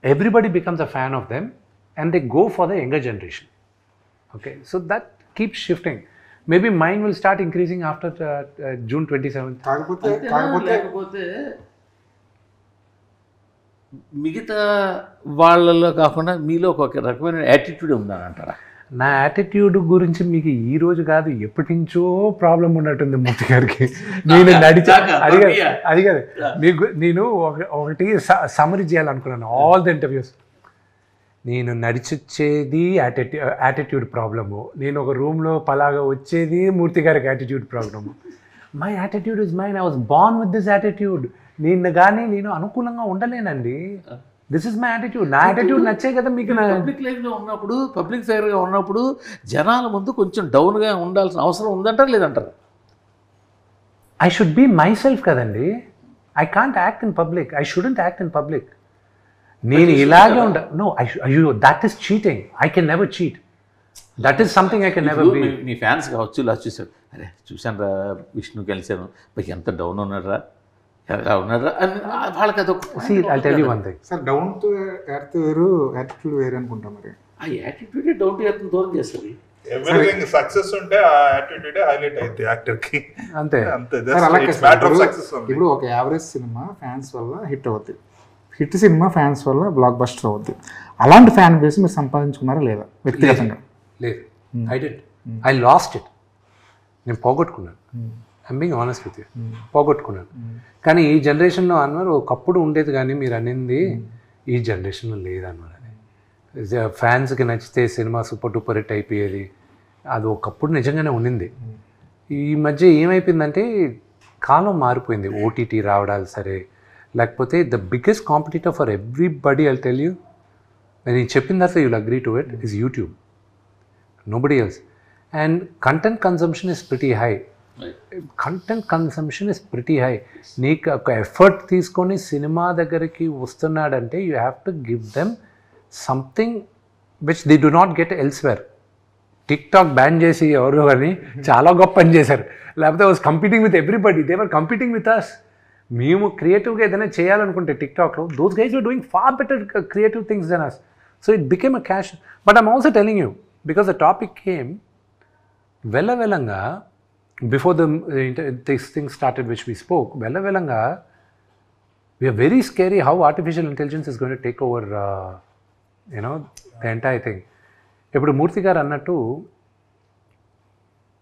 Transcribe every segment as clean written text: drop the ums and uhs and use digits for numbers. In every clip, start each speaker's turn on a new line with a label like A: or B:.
A: everybody becomes a fan of them and they go for the younger generation. Okay, so that keeps shifting. Maybe mine will start increasing after June 27th.
B: లేకపోతే మిగతా వాళ్ళలో కాకుండా మీలో ఒక రకమైన attitude ఉందని అంటారా?
A: నా యాటిట్యూడ్ గురించి మీకు ఈ రోజు కాదు, ఎప్పటి నుంచో ప్రాబ్లం ఉన్నట్టుంది మూర్తి గారికి. నేను అది కాదు మీకు, నేను ఒకటి సమరీ చేయాలనుకున్నాను ఆల్ ద ఇంటర్వ్యూస్. నేను నడిచొచ్చేది యాటిట్యూడ్ ప్రాబ్లము, నేను ఒక రూమ్లో పలాగా వచ్చేది మూర్తి గారికి attitude problem. My attitude is mine, I was born with this attitude. నేను అనుకూలంగా ఉండలేనండి. This is my attitude. నా యాటిట్యూడ్ నచ్చే కదా మీకు.
B: పబ్లిక్ లైఫ్లో ఉన్నప్పుడు, పబ్లిక్ ఫైర్గా ఉన్నప్పుడు జనాల ముందు కొంచెం డౌన్గా ఉండాల్సిన అవసరం ఉందంటారు లేదంటారు?
A: I should be myself కదండి. I can't act in public, I shouldn't act in public. నేను ఇలాగే నో, అయ్యో that is cheating. I can never cheat. That is something I can never be.
B: మీ ఫ్యాన్స్ కావచ్చు, ఇలా చూసాడు, అరే చూశాను రా విష్ణు కలిశాను, ఎంత డౌన్ ఉన్నారా ఎలా ఉన్నారా అని వాళ్ళకి అదొక.
A: I'll tell you one thing.
C: Sir, down to earth వేరు, యాటిట్యూడ్ వేరు అనుకుంటాం. మరి
B: ఆ యాటిట్యూడ్ డౌన్ టు ఎర్త్ దూరం చేస్తుంది.
D: ఎవ్రీథింగ్ సక్సెస్ ఉంటే ఆ యాటిట్యూడ్ హైలైట్ అయింది యాక్టర్ కి.
A: అంతే.
C: ఇప్పుడు ఒక యావరేజ్ సినిమా ఫ్యాన్స్ వల్ల హిట్ అవుతుంది, హిట్ సినిమా ఫ్యాన్స్ వల్ల బ్లాక్ బస్టర్ అవుద్ది. అలాంటి ఫ్యాన్ బేస్ మీరు సంపాదించుకున్నారా లేదా వ్యక్తిగతంగా?
A: లేదు, I did. I lost it. నేను పోగొట్టుకున్నాను. I'm being honest with you, పోగొట్టుకున్నాను. కానీ ఈ జనరేషన్లో అన్నారు ఒకప్పుడు ఉండేది, కానీ మీరు అనేది ఈ జనరేషన్లో లేదన్నారు. అది ఫ్యాన్స్కి నచ్చితే సినిమా సూపర్ డూపర్ హిట్ అయిపోయేది, అది ఒకప్పుడు నిజంగానే ఉండింది. ఈ మధ్య ఏమైపోయిందంటే కాలం మారిపోయింది. ఓటీటీ రావడాలు సరే, లేకపోతే the biggest competitor for everybody, I'll tell you, నేను చెప్పిన తర్వాత you'll agree to it, is YouTube. Nobody else. And content consumption is pretty high. Content consumption is pretty high. నీకు ఒక ఎఫర్ట్ తీసుకొని సినిమా దగ్గరికి వస్తున్నాడంటే you have to give them something which they do not get elsewhere. TikTok ban చేసి ఎవరు కానీ చాలా గొప్ప పని చేశారు. లేకపోతే was competing with everybody, they were competing with us. మేము క్రియేటివ్గా ఏదైనా చేయాలనుకుంటే టిక్ టాక్లో, those guys were doing far better creative things than us. So it became a cash. But I'm also telling you, because the topic came వెళ్ళంగా before this thing started which we spoke, velanga we are very scary how artificial intelligence is going to take over the entire thing. ఇప్పుడు మూర్తి గారు అన్నట్టు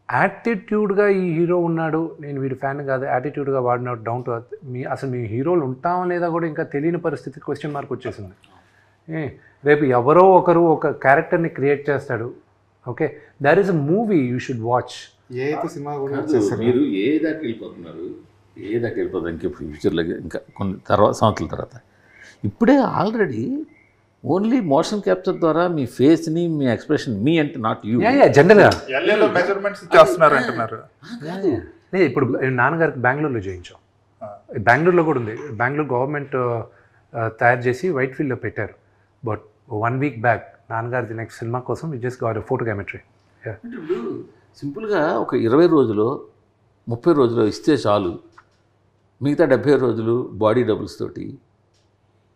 A: యాటిట్యూడ్గా ఈ hero ఉన్నాడు, నేను వీడి fan కాదు, యాటిట్యూడ్గా వాడినాడు, డౌన్ టు అర్త్. అసలు మీ హీరోలు ఉంటామా లేదా కూడా ఇంకా తెలియని పరిస్థితి, క్వశ్చన్ మార్క్ వచ్చేసింది. రేపు ఎవరో ఒకరు ఒక క్యారెక్టర్ని క్రియేట్ చేస్తాడు. Okay, there is a movie you should watch.
C: ఏదైతే సినిమా కూడా
B: మీరు ఏ దాకా వెళ్ళిపోతున్నారు, ఏ దాకా వెళ్ళిపోతారు ఇంకా ఫ్యూచర్లో, ఇంకా కొన్ని సంవత్సరాల తర్వాత. ఇప్పుడే ఆల్రెడీ ఓన్లీ మోషన్ క్యాప్చర్ ద్వారా మీ ఫేస్ని, మీ ఎక్స్ప్రెషన్, మీ అంటే నాట్ యూ,
A: జనరల్గా
D: మెజర్మెంట్స్ చేస్తున్నారు అంటున్నారు.
A: ఇప్పుడు నాన్నగారికి బెంగళూరులో చేయించాం, బెంగళూరులో కూడా ఉంది. బెంగళూరు గవర్నమెంట్ తయారు చేసి వైట్ ఫీల్డ్లో పెట్టారు. బట్ 1 week బ్యాక్ నాన్నగారి నెక్స్ట్ సినిమా కోసం వి జస్ట్ గాట్ ఫోటోగ్రామెట్రీ.
B: అంటే ఇప్పుడు సింపుల్గా ఒక 20 రోజులు 30 రోజులు ఇస్తే చాలు, మిగతా 70 రోజులు బాడీ డబుల్స్ తోటి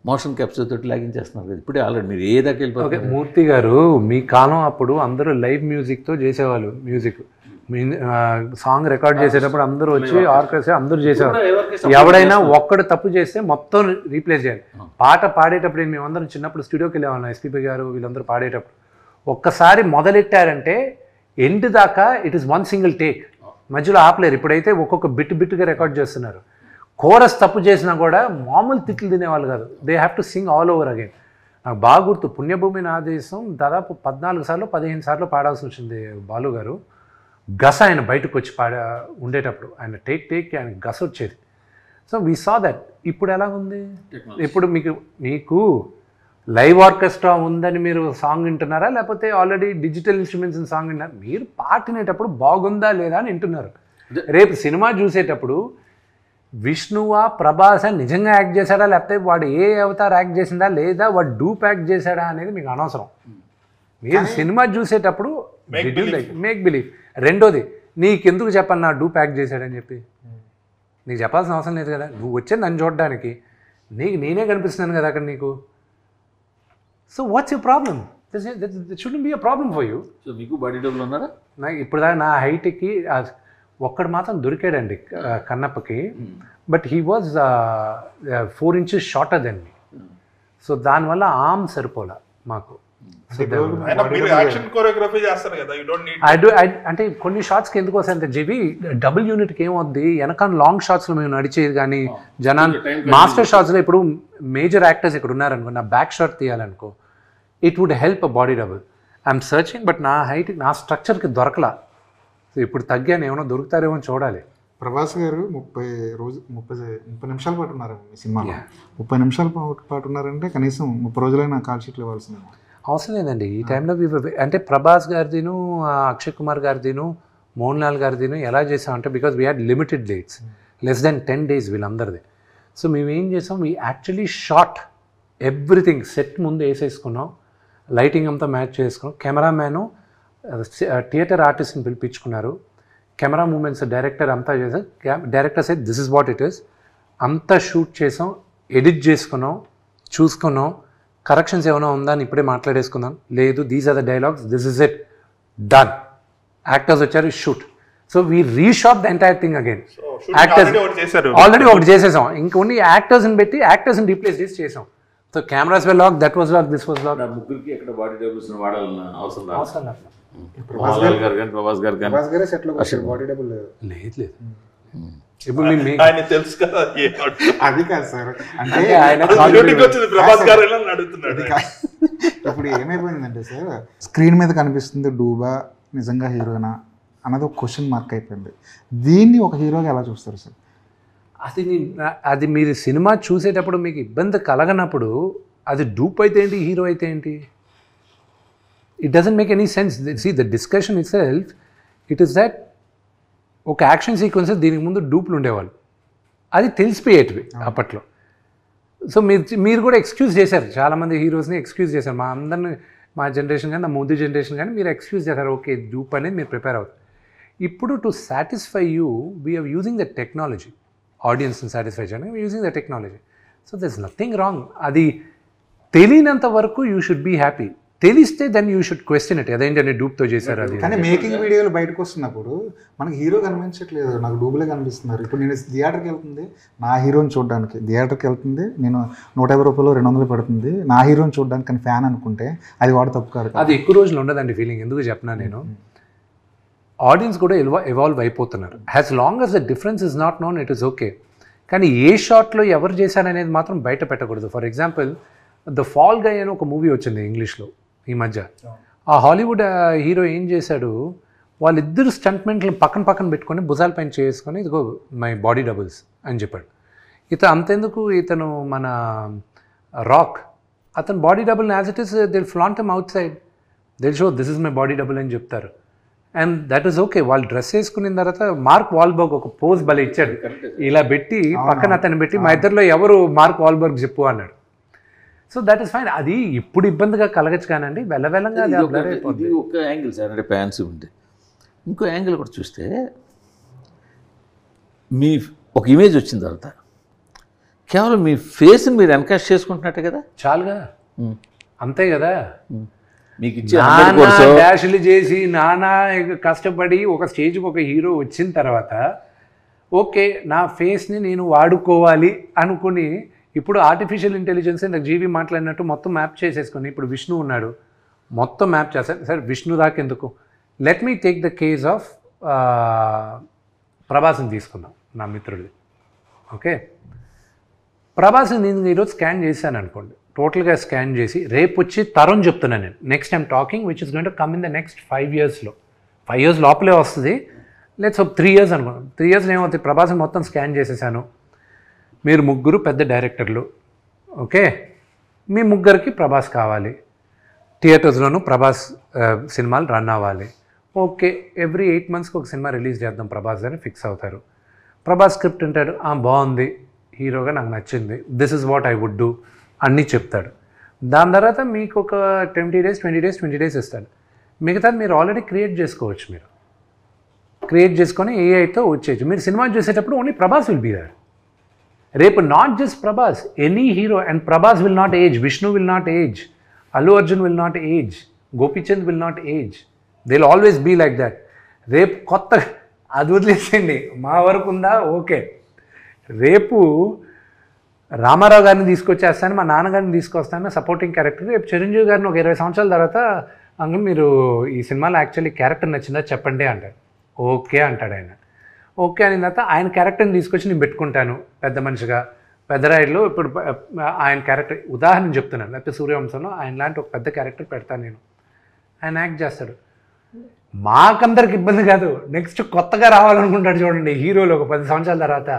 B: మోషన్ క్యాప్చర్ తోటి లాగించేస్తున్నారు కదా ఇప్పుడే ఆల్రెడీ. మీరు ఏ దాకా వెళ్ళిపోతారు?
A: మూర్తి గారు, మీ కాలం అప్పుడు అందరూ లైవ్ మ్యూజిక్తో చేసేవాళ్ళు. మ్యూజిక్ సాంగ్ రికార్డ్ చేసేటప్పుడు అందరూ వచ్చి ఆర్కెస్ట్రా అందరూ చేసేవారు. ఎవడైనా ఒక్కడు తప్పు చేస్తే మొత్తం రీప్లేస్ చేయాలి. పాట పాడేటప్పుడు మేమందరం చిన్నప్పుడు స్టూడియోకి వెళ్ళేవాళ్ళం, ఎస్పీపీ గారు వీళ్ళందరూ పాడేటప్పుడు. ఒక్కసారి మొదలెట్టారంటే ఎండ్ దాకా ఇట్ ఈస్ 1 single టేక్, మధ్యలో ఆపలేరు. ఇప్పుడైతే ఒక్కొక్క బిట్గా రికార్డ్ చేస్తున్నారు. కోరస్ తప్పు చేసినా కూడా మామూలు తిట్లు తినేవాళ్ళు కాదు. They have to sing all over again. నాకు బాగా గుర్తు, పుణ్యభూమి నా దేశం దాదాపు 14 సార్లు 15 సార్లు పాడాల్సి వచ్చింది బాలు గారు. గస ఆయన బయటకు వచ్చి ఉండేటప్పుడు ఆయన టేక్ ఆయన గస వచ్చేది. So we saw that. ఇప్పుడు ఎలా ఉంది? ఇప్పుడు మీకు లైవ్ ఆర్కెస్ట్రా ఉందని మీరు సాంగ్ వింటున్నారా, లేకపోతే ఆల్రెడీ డిజిటల్ ఇన్స్ట్రుమెంట్స్ సాంగ్ వింటున్నారా? మీరు పాట వినేటప్పుడు బాగుందా లేదా అని వింటున్నారు. రేపు సినిమా చూసేటప్పుడు విష్ణువా ప్రభాస నిజంగా యాక్ట్ చేశాడా, లేకపోతే వాడు ఏ అవతార్ యాక్ట్ చేసిందా, లేదా వాడు డూప్ యాక్ట్ చేశాడా అనేది మీకు అనవసరం. మీరు సినిమా చూసేటప్పుడు మేక్ బిలీవ్. రెండోది, నీకెందుకు చెప్పను నా డూప్ యాక్ట్ చేశాడని చెప్పి? నీకు చెప్పాల్సిన అవసరం లేదు కదా. నువ్వు వచ్చే నన్ను చూడడానికి, నేనే కనిపిస్తున్నాను కదా అక్కడ నీకు. So what's your problem? This shouldn't be a problem for you.
B: So మీకు బాడీ డబుల్ ఉన్నారా?
A: నాకు ఇప్పుడు దాకా నా హైట్కి ఒక్కడు మాత్రం దొరికాడండి కన్నప్పకి. But he was 4 inches shorter than me. So దానివల్ల ఆర్మ్ సరిపోలా మాకు.
D: అయినా మీరు యాక్షన్ కోరియోగ్రఫీ చేస్తారు కదా, you don't need.
A: I do అంటే కొన్ని షార్ట్స్కి ఎందుకు వస్తాయి అంటే జీవి డబుల్ యూనిట్కి ఏమవుద్ది, వెనకాల లాంగ్ షాట్స్లో మేము నడిచేది కానీ జనాలు మాస్టర్ షాట్స్లో ఇప్పుడు మేజర్ యాక్టర్స్ ఇక్కడ ఉన్నారనుకో, నా బ్యాక్ షాట్ తీయాలనుకో, it would help a body double. I'm searching, but నా హైట్ నా స్ట్రక్చర్కి దొరకలా. సో ఇప్పుడు తగ్గాను, ఏమైనా దొరుకుతారేమో చూడాలి.
C: ప్రభాస్ గారు 30 నిమిషాల పాటు ఉన్నారు మీ సినిమాలో. 30 నిమిషాల పాటు ఉన్నారంటే కనీసం 30 రోజులైనా కాల్ షీట్లు ఇవ్వాల్సిందే.
A: అవసరం లేదండి ఈ టైంలో. అంటే ప్రభాస్ గారిదిను, అక్షయ్ కుమార్ గారిదిను, మోహన్ లాల్ గారిదిను ఎలా చేసామంటే, because we had limited dates, less than 10 days వీళ్ళందరిది. సో మేము ఏం చేసాం, we actually shot everything. Set ముందు వేసేసుకున్నాం, లైటింగ్ అంతా మ్యాచ్ చేసుకున్నాం. కెమెరామ్యాను థియేటర్ ఆర్టిస్ట్ని పిలిపించుకున్నారు, కెమెరా మూమెంట్స్ డైరెక్టర్ అంతా చేసాం. Director set this is what it is. అంతా షూట్ చేసాం, ఎడిట్ చేసుకున్నాం, చూసుకున్నాం. కరెక్షన్స్ ఏమైనా ఉందా అని ఇప్పుడే మాట్లాడేసుకుందాం. లేదు, these are the dialogues, this is it, done. Actors వచ్చారు, shoot. So we reshoot the entire thing again. Actors already ఒకటి చేసేసాం, ఇంకొన్ని యాక్టర్స్ని పెట్టి యాక్టర్స్ని రీప్లేస్ చేసి చేసాం. So cameras were lock, that was lock, this was lock.
B: ముగ్గురికి ఎక్కడ బాడీ డబుల్స్ వాడాలన్న అవసరం
A: అవసరం లేదు.
B: ప్రభాస్ గారు
C: సెట్లో బాడీ డబుల్
A: లేదు లేదు. ఇప్పుడు
D: ఆయన తెలుసు కదా,
C: అది కాదు సార్. అంటే
A: ఆయన
D: ప్రభాస్ గారు అడుగుతున్నాడు.
C: ఇప్పుడు ఏమైపోయిందంటే సార్, స్క్రీన్ మీద కనిపిస్తుంది డూబా నిజంగా హీరోనా అన్నది ఒక క్వశ్చన్ మార్క్ అయిపోయింది. దీన్ని ఒక హీరోగా ఎలా చూస్తారు సార్?
A: అది మీరు సినిమా చూసేటప్పుడు మీకు ఇబ్బంది కలగనప్పుడు అది డూప్ అయితే ఏంటి, హీరో అయితే ఏంటి? It doesn't make any sense. See the discussion itself, it is that ఒక యాక్షన్ సీక్వెన్సెస్ దీనికి ముందు డూప్లు ఉండేవాళ్ళు, అది తెలిసిపోయేటివి అప్పట్లో. సో మీరు కూడా ఎక్స్క్యూజ్ చేశారు, చాలామంది హీరోస్ని ఎక్స్క్యూజ్ చేశారు. మా అందరిని, మా జనరేషన్ కానీ, నా ముందు జనరేషన్ కానీ మీరు ఎక్స్క్యూజ్ చేశారు. ఓకే, డూప్ అనేది మీరు ప్రిపేర్ అవుతారు. ఇప్పుడు to satisfy you we are using the technology. ఆడియన్స్ని సాటిస్ఫై చేయడానికి using the technology. So there is nothing wrong. అది తెలియనంత వరకు యూ షుడ్ బీ హ్యాపీ. తెలిస్తే then you should question it, అదేంటంటే డూప్తో చేశారు అది.
C: కానీ మేకింగ్ వీడియోలు బయటకు వస్తున్నప్పుడు మనకి హీరో కనిపించట్లేదు, నాకు డూబులే కనిపిస్తున్నారు. ఇప్పుడు నేను థియేటర్కి వెళ్తుంది నా హీరోని చూడడానికి, థియేటర్కి వెళ్తుంది నేను 150 రూపాయలు 200 పడుతుంది నా హీరోని చూడడానికి, కానీ ఫ్యాన్ అనుకుంటే అది వాడు తప్పు కాదు.
A: అది ఎక్కువ రోజులు ఉండదండి ఫీలింగ్. ఎందుకు చెప్పినా, నేను ఆడియన్స్ కూడా ఎవాల్వ్ అయిపోతున్నారు. As long as the difference is not known, it is okay. కానీ ఏ షాట్లో ఎవరు చేశారనేది మాత్రం బయట పెట్టకూడదు. ఫర్ ఎగ్జాంపుల్, ద ఫాల్ గై అని ఒక మూవీ వచ్చింది ఇంగ్లీష్లో ఈ మధ్య. ఆ హాలీవుడ్ హీరో ఏం చేశాడు, వాళ్ళిద్దరు స్టంట్మెంట్లు పక్కన పెట్టుకొని భుజాల పైన చేసుకొని, ఇదిగో మై బాడీ డబుల్స్ అని చెప్పాడు. అంతెందుకు, ఇతను మన రాక్, అతను body double as it is Dil flaunt M out side, Dil show this is my body double అని చెప్తారు. And that is okay. వాళ్ళు డ్రెస్ వేసుకున్న తర్వాత మార్క్ వాల్బర్గ్ ఒక పోజ్ భలే ఇచ్చాడు, ఇలా పెట్టి పక్కన అతను పెట్టి, మా ఇద్దరిలో ఎవరు మార్క్ వాల్బర్గ్ చెప్పు అన్నాడు. So that is fine. అది ఇప్పుడు ఇబ్బందిగా కలగచ్చు కానండి, వెళ్ళగా అది
B: ఒక యాంగిల్ సార్, అంటే ప్యాన్స్ ఉంటే. ఇంకో యాంగిల్ కూడా చూస్తే, మీ ఒక ఇమేజ్ వచ్చిన తర్వాత కేవలం మీ ఫేస్ని మీరు ఎన్కాష్ చేసుకుంటున్నట్టే కదా,
A: చాలుగా, అంతే కదా.
B: మీకు ఇచ్చే
A: డాష్లు చేసి నానా కష్టపడి ఒక స్టేజ్కి ఒక హీరో వచ్చిన తర్వాత, ఓకే నా ఫేస్ని నేను వాడుకోవాలి అనుకుని, ఇప్పుడు ఆర్టిఫిషియల్ ఇంటెలిజెన్స్ నాకు జీవి మాట్లాడినట్టు మొత్తం మ్యాప్ చేసేసుకొని, ఇప్పుడు విష్ణు ఉన్నాడు, మొత్తం మ్యాప్ చేస్తారు. సరే విష్ణు దాకా ఎందుకు, let me take the case of ప్రభాస్ని తీసుకుందాం, నా మిత్రుడిది. ఓకే, ప్రభాస్ని నేను ఈరోజు స్కాన్ చేశాను అనుకోండి, టోటల్గా స్కాన్ చేసి రేపు వచ్చి తరుణ్ చెప్తున్నాను నేను, next I'm talking which is going to come in the next 5 yearsలో, 5 years లోపలే వస్తుంది. లెట్స్ 3 years అనుకున్నాం. 3 yearsలో ఏమవుతుంది, ప్రభాస్ని మొత్తం స్కాన్ చేసేసాను. మీరు ముగ్గురు పెద్ద డైరెక్టర్లు, ఓకే, మీ ముగ్గురికి ప్రభాస్ కావాలి, థియేటర్స్లోనూ ప్రభాస్ సినిమాలు రన్ అవ్వాలి. ఓకే, ఎవ్రీ 8 monthsకి ఒక సినిమా రిలీజ్ చేద్దాం ప్రభాస్ అని ఫిక్స్ అవుతారు. ప్రభాస్ స్క్రిప్ట్ అంటాడు, బాగుంది, హీరోగా నాకు నచ్చింది, this is what I would do అన్నీ చెప్తాడు. దాని తర్వాత మీకు ఒక 20 days ఇస్తాడు. మిగతా మీరు ఆల్రెడీ క్రియేట్ చేసుకోవచ్చు, మీరు క్రియేట్ చేసుకొని ఏఐతో వచ్చేయచ్చు. మీరు సినిమా చూసేటప్పుడు only Prabhas will be there. రేపు not just Prabhas, any hero, and Prabhas will not age, Vishnu will not age. Allu Arjun will not age, Gopichand will not age, they will always be like that. రేపు కొత్త అది వదిలేసేయండి, మా వరకు ఉందా ఓకే, రేపు రామారావు గారిని తీసుకొచ్చేస్తాను, మా నాన్నగారిని తీసుకొస్తాను సపోర్టింగ్ క్యారెక్టర్. రేపు చిరంజీవి గారిని ఒక 20 సంవత్సరాల తర్వాత అంగ మీరు ఈ సినిమాలో యాక్చువల్లీ క్యారెక్టర్ నచ్చిందా చెప్పండి అంటాడు. ఓకే అంటాడు ఆయన. ఓకే అయిన తర్వాత ఆయన క్యారెక్టర్ని తీసుకొచ్చి నేను పెట్టుకుంటాను పెద్ద మనిషిగా. పెద్దరాయుడులో ఇప్పుడు ఆయన క్యారెక్టర్ ఉదాహరణ చెప్తున్నాను, లేకపోతే సూర్యవంశంలో ఆయన లాంటి ఒక పెద్ద క్యారెక్టర్ పెడతాను నేను, ఆయన యాక్ట్ చేస్తాడు. మాకందరికి ఇబ్బంది కాదు, నెక్స్ట్ కొత్తగా రావాలనుకుంటాడు చూడండి హీరోలు ఒక 10 సంవత్సరాల తర్వాత,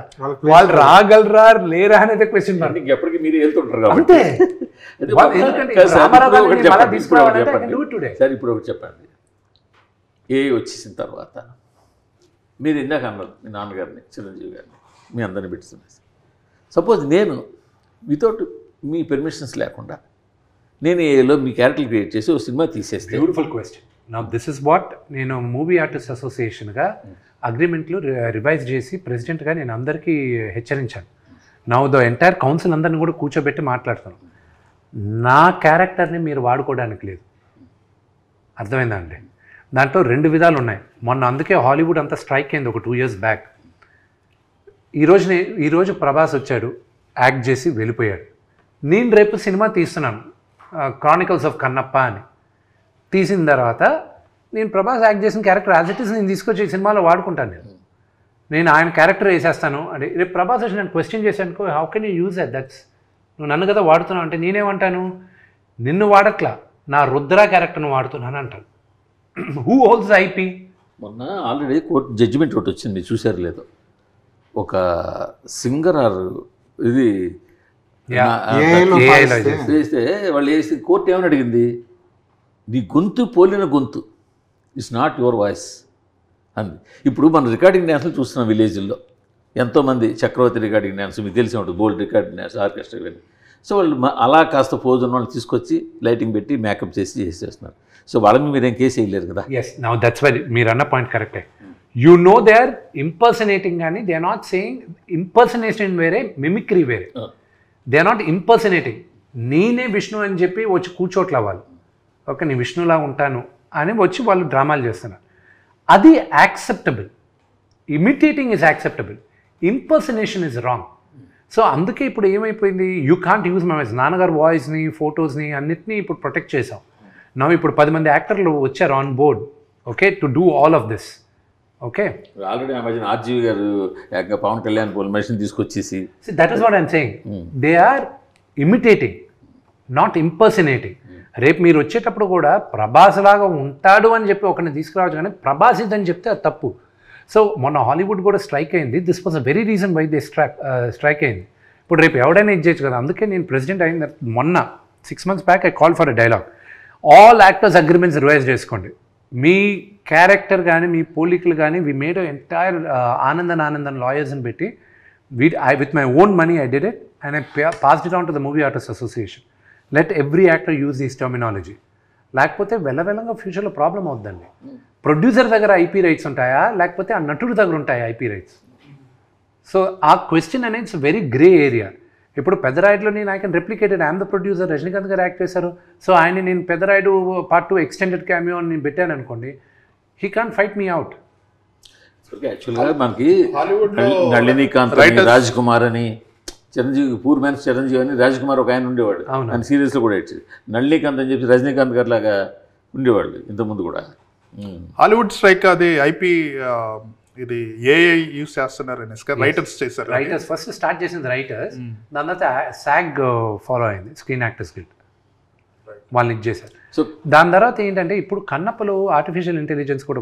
A: వాళ్ళు రాగలరా లేరా అనేది క్వశ్చన్ మార్క్.
B: ఎప్పటికీ మీరు వెళ్తుంటారు
A: అంతే.
B: సార్ ఇప్పుడు ఒకటి చెప్పండి, ఏ వచ్చేసిన తర్వాత మీరు ఇందాక అన్నారు మీ నాన్నగారిని చిరంజీవి గారిని మీ అందరిని పెట్టుతున్నారు. సపోజ్ నేను వితౌట్ మీ పెర్మిషన్స్ లేకుండా నేను ఏలో మీ క్యారెక్టర్ క్రియేట్ చేసి ఒక సినిమా తీసేస్తే.
A: Beautiful question. నా దిస్ ఇస్ వాట్ నేను మూవీ ఆర్టిస్ట్ అసోసియేషన్గా అగ్రిమెంట్లు రివైజ్ చేసి ప్రెసిడెంట్గా నేను అందరికీ హెచ్చరించాను. నా ద ఎంటైర్ కౌన్సిల్ అందరిని కూడా కూర్చోబెట్టి మాట్లాడుతాను, నా క్యారెక్టర్ని మీరు వాడుకోవడానికి లేదు. అర్థమైందా అండి? దాంట్లో 2 విధాలు ఉన్నాయి. మొన్న అందుకే హాలీవుడ్ అంతా స్ట్రైక్ అయింది ఒక 2 years బ్యాక్. ఈరోజు ప్రభాస్ వచ్చాడు, యాక్ట్ చేసి వెళ్ళిపోయాడు. నేను రేపు సినిమా తీస్తున్నాను క్రానికల్స్ ఆఫ్ కన్నప్ప అని. తీసిన తర్వాత నేను ప్రభాస్ యాక్ట్ చేసిన క్యారెక్టర్ యాజ్ ఇట్ ఈస్ నేను తీసుకొచ్చి ఈ సినిమాలో వాడుకుంటాను. నేను ఆయన క్యారెక్టర్ వేసేస్తాను అంటే రేపు ప్రభాస్ వచ్చి నేను క్వశ్చన్ చేశాను, how can you use that's, నువ్వు నన్ను కదా వాడుతున్నావు అంటే నేనేమంటాను, నిన్ను వాడట్లా నా రుద్ర క్యారెక్టర్ను వాడుతున్నాను అంటాను. Who holds IP?
B: మొన్న ఆల్రెడీ కోర్టు జడ్జిమెంట్ ఒకటి వచ్చింది, మీరు చూసారు లేదు? ఒక సింగర్ ఆర్ ఇది వేస్తే వాళ్ళు వేసి కోర్టు ఏమని అడిగింది, నీ గొంతు పోలిన గొంతు ఇట్స్ నాట్ యువర్ వాయిస్ అంది. ఇప్పుడు మనం రికార్డింగ్ డ్యాన్స్లు చూస్తున్నాం విలేజ్ల్లో, ఎంతోమంది చక్రవర్తి రికార్డింగ్ డ్యాన్స్ మీకు తెలిసి ఉంటుంది, బోల్డ్ రికార్డింగ్ డ్యాన్స్ ఆర్కెస్ట్రా ఇవన్నీ. సో వాళ్ళు అలా కాస్త పోజ్ ఉన్న వాళ్ళు తీసుకొచ్చి లైటింగ్ పెట్టి మేకప్ చేసి చేసేస్తున్నారు. సో వాళ్ళ మీద మీరేం కేసు వేయలేరు కదా.
A: ఎస్, నౌ దట్స్ వై మీరు అన్న పాయింట్ కరెక్టే. You know they are impersonating, కానీ they are not saying impersonation వేరే, మిమిక్రీ వేరే. They are not impersonating. నేనే విష్ణు అని చెప్పి వచ్చి కూర్చోట్ల వాళ్ళు, ఓకే నేను విష్ణులా ఉంటాను అని వచ్చి వాళ్ళు డ్రామాలు చేస్తున్నారు. అది acceptable. Imitating is acceptable, impersonation is wrong. So అందుకే ఇప్పుడు ఏమైపోయింది, you can't use my voice. నాన్నగారు వాయిస్ని ఫొటోస్ని అన్నిటినీ ఇప్పుడు ప్రొటెక్ట్ చేసాం. నా ఇప్పుడు 10 మంది యాక్టర్లు వచ్చారు on board, okay, to do all of this. Okay,
B: already ఆ మధ్యన ఆర్జీవి గారు పవన్ కళ్యాణ్ మెషిన్ తీసుకొచ్చేసి,
A: that is what I'm saying, they are imitating not impersonating. రేపు మీరు వచ్చేటప్పుడు కూడా ప్రభాస్ లాగా ఉంటాడు అని చెప్పి ఒకరిని తీసుకురావచ్చు, కానీ ప్రభాస్ ఇదని చెప్తే అది తప్పు. సో మొన్న హాలీవుడ్ కూడా స్ట్రైక్ అయింది. This was a very reason why they strike అయింది. ఇప్పుడు రేపు ఎవడైనా ఇది చేయొచ్చు కదా. అందుకే నేను ప్రెసిడెంట్ అయిన మొన్న 6 months back I call for a dialogue, all actors agreements revise చేసుకోండి. మీ క్యారెక్టర్ కానీ మీ పోలికలు కానీ వి మేడ్ ఎంటైర్ ఆనందన్ లాయర్స్ని పెట్టి with my own money I did it and I passed it on to the movie artist association. Let every actor use this terminology. లేకపోతే వెళ్ళగా ఫ్యూచర్లో problem అవుద్దండి. Producer దగ్గర IP rights ఉంటాయా, లేకపోతే ఆ నటుడి దగ్గర ఉంటాయా ఐపీ రైట్స్? సో ఆ క్వశ్చన్ అనేది ఇట్స్ వెరీ గ్రే ఏరియా. ఇప్పుడు పెద్దరాయుడులో నేను I can replicated, I'm the producer, Rajinikanth గారు యాక్ట్ చేశారు. సో ఆయన నేను పెద్దరాయుడు Part 2 ఎక్స్టెండెడ్ క్యామియో అని నేను పెట్టాను అనుకోండి, he can't fight me out.
B: యాక్చువల్గా మనకి నళినీకాంత్, రాజ్ కుమార్ అని, చిరంజీవి పూర్ మ్యాన్స్ చిరంజీవి అని రాజ్ కుమార్ ఒక ఆయన ఉండేవాడు, ఆయన సీరియల్స్లో కూడా ఇచ్చి నళినీకాంత్ అని చెప్పి రజనీకాంత్ గారు లాగా ఉండేవాళ్ళు ఇంతకుముందు కూడా.
D: హాలీవుడ్ స్ట్రైక్ అది ఐపీ ఇది ఏఐ యూస్ చేస్తున్నారు రైటర్స్ చేశారు.
A: రైటర్స్ ఫస్ట్ స్టార్ట్ చేసింది రైటర్స్, దాని తర్వాత SAG ఫాలో అయింది, స్క్రీన్ యాక్టర్స్ గిల్డ్, వాళ్ళని ఇది చేశారు. సో దాని తర్వాత ఏంటంటే ఇప్పుడు కన్నప్పలో ఆర్టిఫిషియల్ ఇంటెలిజెన్స్ కూడా